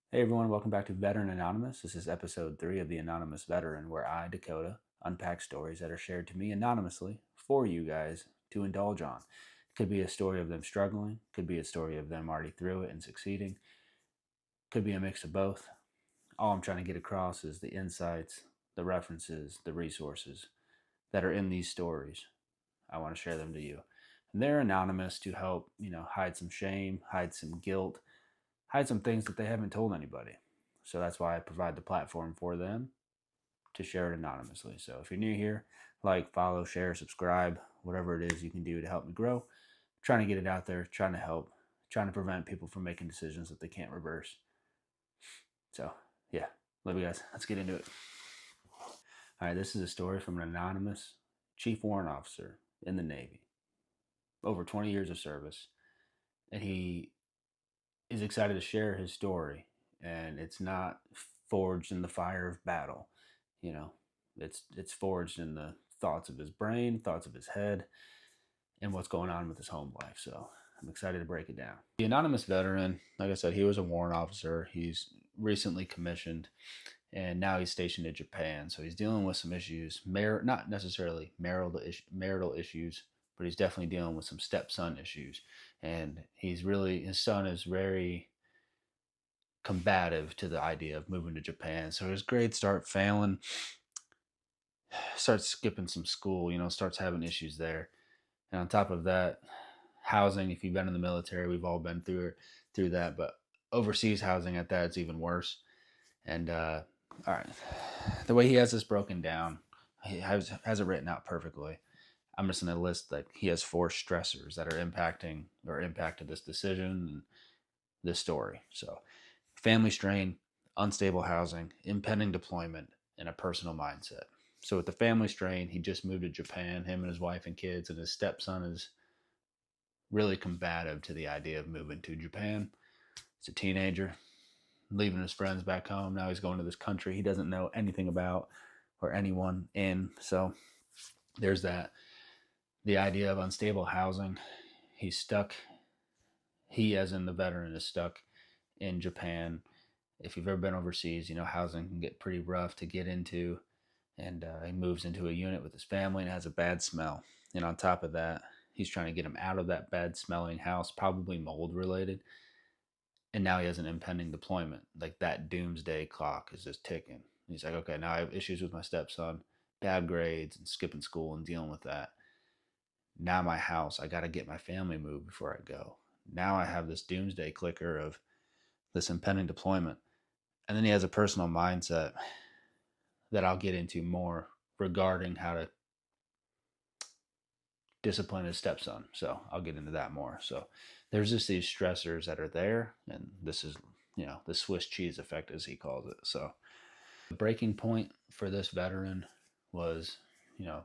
Hey everyone, welcome back to Veteran Anonymous. This is episode 3 of The Anonymous Veteran, where I, Dakota, unpack stories that are shared to me anonymously for you guys to indulge on. It could be a story of them struggling, could be a story of them already through it and succeeding, could be a mix of both. All I'm trying to get across is the insights, the references, the resources that are in these stories. I want to share them to you. And they're anonymous to help, hide some shame, hide some guilt, hide some things that they haven't told anybody. So that's why I provide the platform for them to share it anonymously. So if you're new here, like, follow, share, subscribe, whatever it is you can do to help me grow. Trying to get it out there, trying to help, trying to prevent people from making decisions that they can't reverse. So yeah, love you guys. Let's get into it. All right, this is a story from an anonymous chief warrant officer in the Navy, over 20 years of service, and he is excited to share his story. And it's not forged in the fire of battle, you know. It's forged in the thoughts of his brain, thoughts of his head, and what's going on with his home life. So I'm excited to break it down. The anonymous veteran, like I said, he was a warrant officer. He's recently commissioned, and now he's stationed in Japan. So he's dealing with some issues, not necessarily marital issues, but he's definitely dealing with some stepson issues. And his son is very combative to the idea of moving to Japan. So his grades start failing, starts skipping some school, starts having issues there. And on top of that, housing, if you've been in the military, we've all been through that, but overseas housing at that, it's even worse. And all right, the way he has this broken down, he has it written out perfectly. I'm just going to list that he has 4 stressors that are impacted this decision and this story. So, family strain, unstable housing, impending deployment, and a personal mindset. So with the family strain, he just moved to Japan, him and his wife and kids, and his stepson is really combative to the idea of moving to Japan. He's a teenager, leaving his friends back home. Now he's going to this country he doesn't know anything about or anyone in. So there's that. The idea of unstable housing. He's stuck. He, as in the veteran, is stuck in Japan. If you've ever been overseas, housing can get pretty rough to get into. And he moves into a unit with his family and has a bad smell. And on top of that, he's trying to get him out of that bad smelling house, probably mold related. And now he has an impending deployment. Like, that doomsday clock is just ticking. He's like, okay, now I have issues with my stepson, bad grades, and skipping school and dealing with that. Now my house, I got to get my family moved before I go. Now I have this doomsday clicker of this impending deployment. And then he has a personal mindset that I'll get into more regarding how to discipline his stepson. So I'll get into that more. So there's just these stressors that are there, and this is, the Swiss cheese effect, as he calls it. So the breaking point for this veteran was, you know,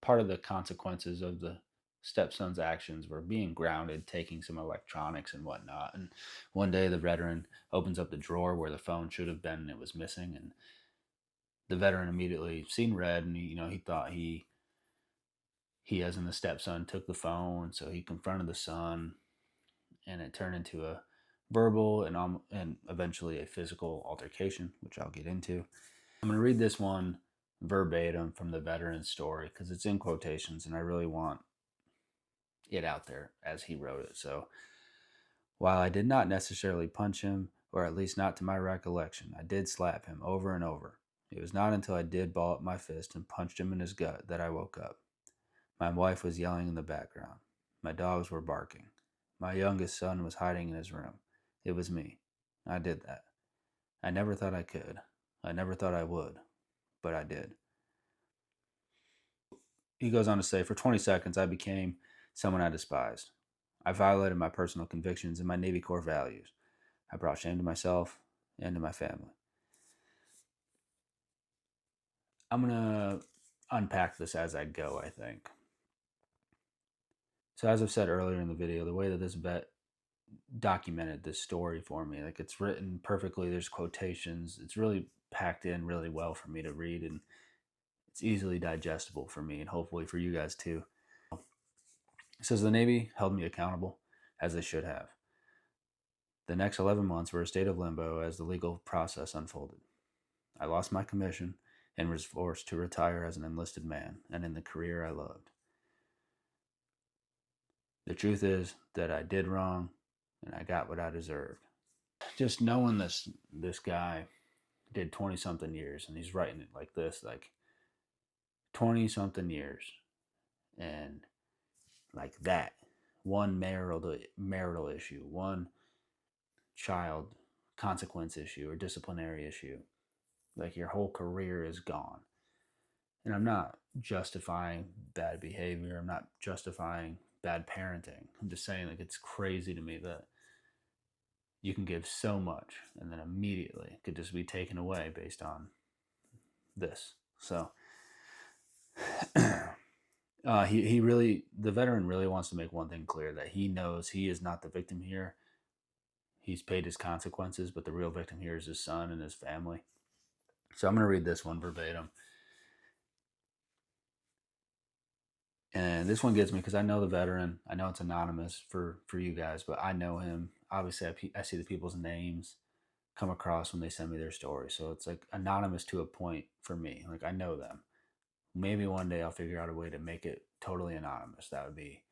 part of the consequences of the stepson's actions were being grounded, taking some electronics and whatnot. And one day the veteran opens up the drawer where the phone should have been and it was missing. And the veteran immediately seen red, and he thought he, as in the stepson, took the phone. So he confronted the son, and it turned into a verbal and eventually a physical altercation, which I'll get into. I'm going to read this one verbatim from the veteran's story because it's in quotations, and I really want it out there as he wrote it. So, while I did not necessarily punch him, or at least not to my recollection, I did slap him over and over. It was not until I did ball up my fist and punched him in his gut that I woke up. My wife was yelling in the background. My dogs were barking. My youngest son was hiding in his room. It was me. I did that. I never thought I could. I never thought I would. But I did. He goes on to say, for 20 seconds, I became someone I despised. I violated my personal convictions and my Navy Corps values. I brought shame to myself and to my family. I'm going to unpack this as I go, I think. So, as I've said earlier in the video, the way that this vet documented this story for me, like, it's written perfectly, there's quotations, it's really packed in really well for me to read, and it's easily digestible for me and hopefully for you guys too. It says the Navy held me accountable, as they should have. The next 11 months were a state of limbo as the legal process unfolded. I lost my commission and was forced to retire as an enlisted man and in the career I loved. The truth is that I did wrong and I got what I deserved. Just knowing this guy did 20 something years and he's writing it like this, like 20 something years, and like that one marital issue, one child consequence issue or disciplinary issue, like your whole career is gone. And I'm not justifying bad behavior, I'm not justifying bad parenting. I'm just saying, like, it's crazy to me that you can give so much and then immediately it could just be taken away based on this. So he really, the veteran really wants to make one thing clear, that he knows he is not the victim here. He's paid his consequences, but the real victim here is his son and his family. So I'm going to read this one verbatim. And this one gets me because I know the veteran. I know it's anonymous for you guys, but I know him. Obviously, I see the people's names come across when they send me their story. So it's like anonymous to a point for me. Like, I know them. Maybe one day I'll figure out a way to make it totally anonymous. That would be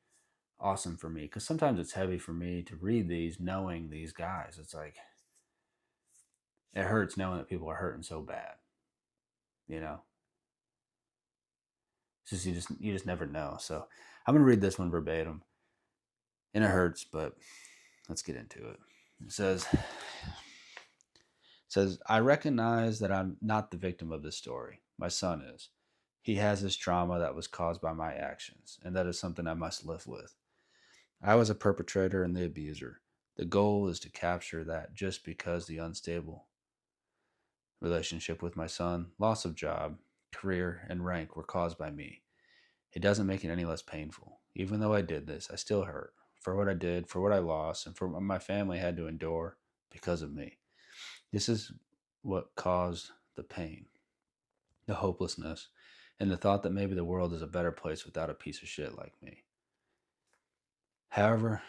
awesome for me, because sometimes it's heavy for me to read these knowing these guys. It's like, it hurts knowing that people are hurting so bad, you know. It's just you just never know. So I'm gonna read this one verbatim, and it hurts, but let's get into it. It says, I recognize that I'm not the victim of this story. My son is. He has this trauma that was caused by my actions, and that is something I must live with. I was a perpetrator and the abuser. The goal is to capture that, just because the unstable relationship with my son, loss of job, career, and rank were caused by me. It doesn't make it any less painful. Even though I did this, I still hurt for what I did, for what I lost, and for what my family had to endure because of me. This is what caused the pain, the hopelessness, and the thought that maybe the world is a better place without a piece of shit like me. However,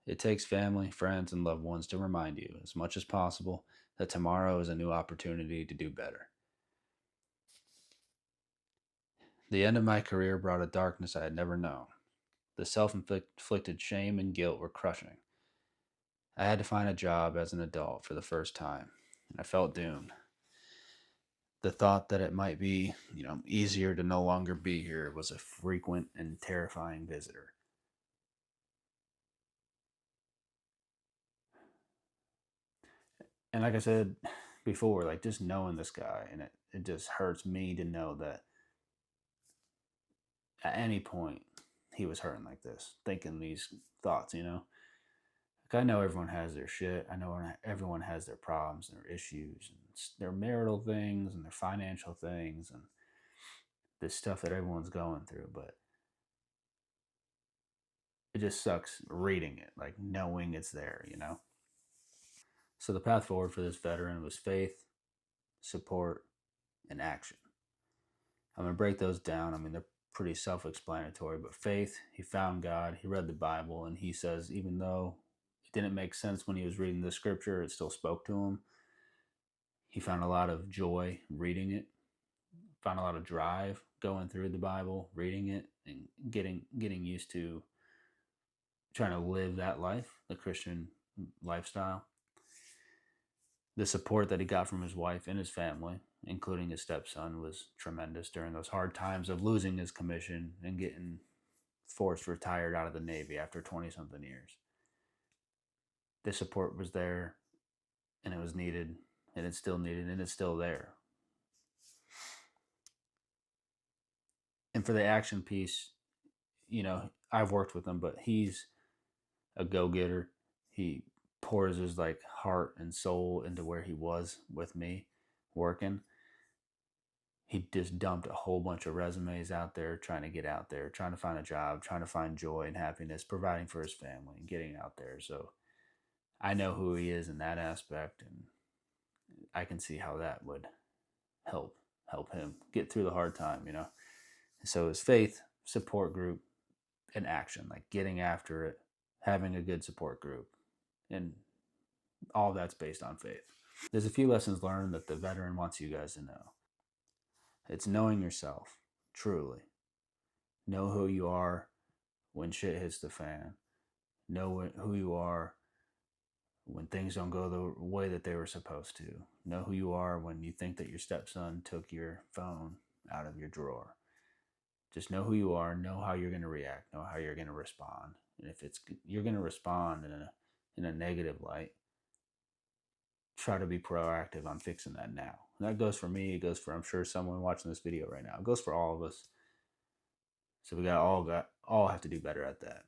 it takes family, friends, and loved ones to remind you, as much as possible, that tomorrow is a new opportunity to do better. The end of my career brought a darkness I had never known. The self inflicted shame and guilt were crushing. I had to find a job as an adult for the first time, and I felt doomed. The thought that it might be, easier to no longer be here was a frequent and terrifying visitor. And like I said before, like, just knowing this guy, and it just hurts me to know that at any point he was hurting like this, thinking these thoughts. Like, I know everyone has their shit. I know everyone has their problems and their issues and their marital things and their financial things and this stuff that everyone's going through. But it just sucks reading it, like knowing it's there. So the path forward for this veteran was faith, support, and action. I'm going to break those down. I mean, they're pretty self explanatory, but faith, he found God, he read the Bible, and he says, even though it didn't make sense when he was reading the scripture, it still spoke to him. He found a lot of joy reading it, found a lot of drive going through the Bible, reading it, and getting used to trying to live that life, the Christian lifestyle. The support that he got from his wife and his family, including his stepson, was tremendous during those hard times of losing his commission and getting forced retired out of the Navy after 20 something years. The support was there, and it was needed, and it's still needed, and it's still there. And for the action piece, I've worked with him, but he's a go-getter. He pours his like heart and soul into where he was with me working. He just dumped a whole bunch of resumes out there, trying to get out there, trying to find a job, trying to find joy and happiness, providing for his family and getting out there. So I know who he is in that aspect, and I can see how that would help him get through the hard time. So his faith, support group, and action, like getting after it, having a good support group, and All that's based on faith. There's a few lessons learned that the veteran wants you guys to know. It's knowing yourself, truly. Know who you are when shit hits the fan. Know who you are when things don't go the way that they were supposed to. Know who you are when you think that your stepson took your phone out of your drawer. Just know who you are, know how you're going to react, know how you're going to respond. And if it's you're going to respond in a negative light, try to be proactive on fixing that now. And that goes for me, it goes for, I'm sure, someone watching this video right now. It goes for all of us. So we all have to do better at that.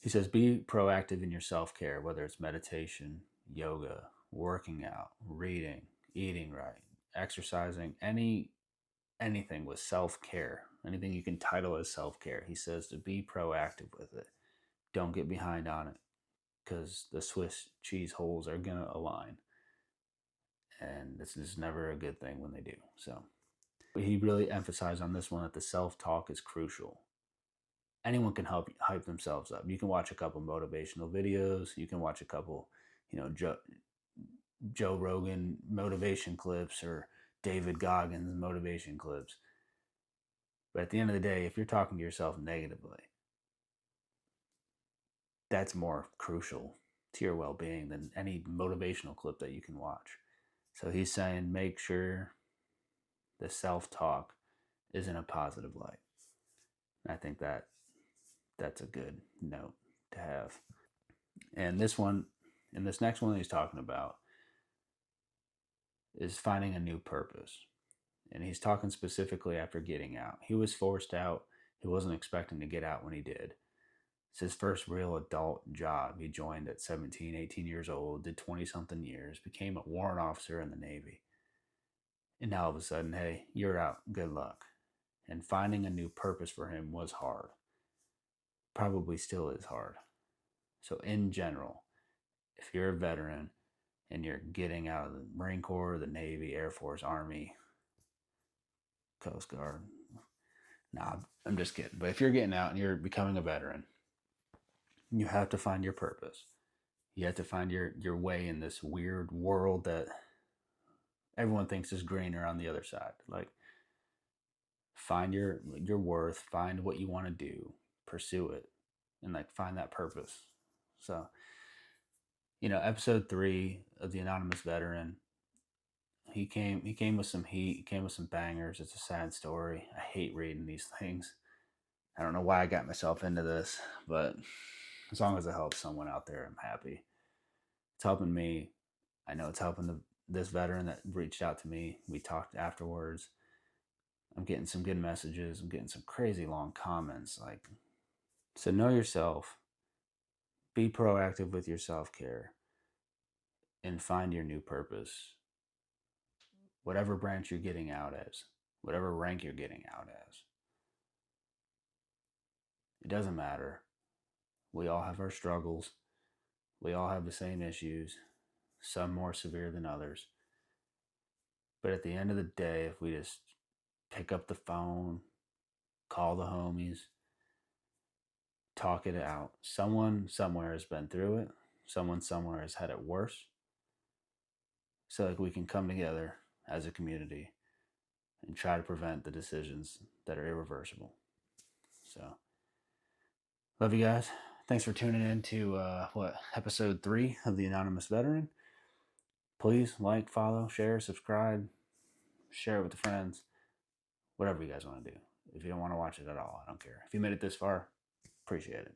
He says, be proactive in your self-care, whether it's meditation, yoga, working out, reading, eating right, exercising, anything with self-care, anything you can title as self-care. He says to be proactive with it. Don't get behind on it, because the Swiss cheese holes are going to align. And this is never a good thing when they do. So he really emphasized on this one that the self-talk is crucial. Anyone can help hype themselves up. You can watch a couple motivational videos. You can watch a couple, Joe Rogan motivation clips or David Goggins motivation clips. But at the end of the day, if you're talking to yourself negatively, that's more crucial to your well-being than any motivational clip that you can watch. So he's saying make sure the self-talk is in a positive light. I think that's a good note to have. And this next one he's talking about is finding a new purpose. And he's talking specifically after getting out. He was forced out. He wasn't expecting to get out when he did. It's his first real adult job. He joined at 17, 18 years old, did 20-something years, became a warrant officer in the Navy. And now all of a sudden, hey, you're out. Good luck. And finding a new purpose for him was hard. Probably still is hard. So in general, if you're a veteran and you're getting out of the Marine Corps, the Navy, Air Force, Army, Coast Guard, nah, I'm just kidding. But if you're getting out and you're becoming a veteran, you have to find your purpose. You have to find your way in this weird world that everyone thinks is greener on the other side. Like, find your worth, find what you want to do, pursue it, and like find that purpose. So, episode 3 of the Anonymous Veteran, he came with some heat, he came with some bangers. It's a sad story. I hate reading these things. I don't know why I got myself into this, but as long as it helps someone out there, I'm happy. It's helping me. I know it's helping this veteran that reached out to me. We talked afterwards. I'm getting some good messages. I'm getting some crazy long comments. So know yourself. Be proactive with your self-care. And find your new purpose. Whatever branch you're getting out as. Whatever rank you're getting out as. It doesn't matter. We all have our struggles. We all have the same issues. Some more severe than others. But at the end of the day, if we just pick up the phone, call the homies, talk it out. Someone somewhere has been through it. Someone somewhere has had it worse. So we can come together as a community and try to prevent the decisions that are irreversible. So, love you guys. Thanks for tuning in to episode 3 of the Anonymous Veteran. Please like, follow, share, subscribe, share it with the friends, whatever you guys want to do. If you don't want to watch it at all, I don't care. If you made it this far, appreciate it.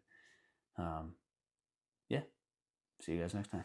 Yeah. See you guys next time.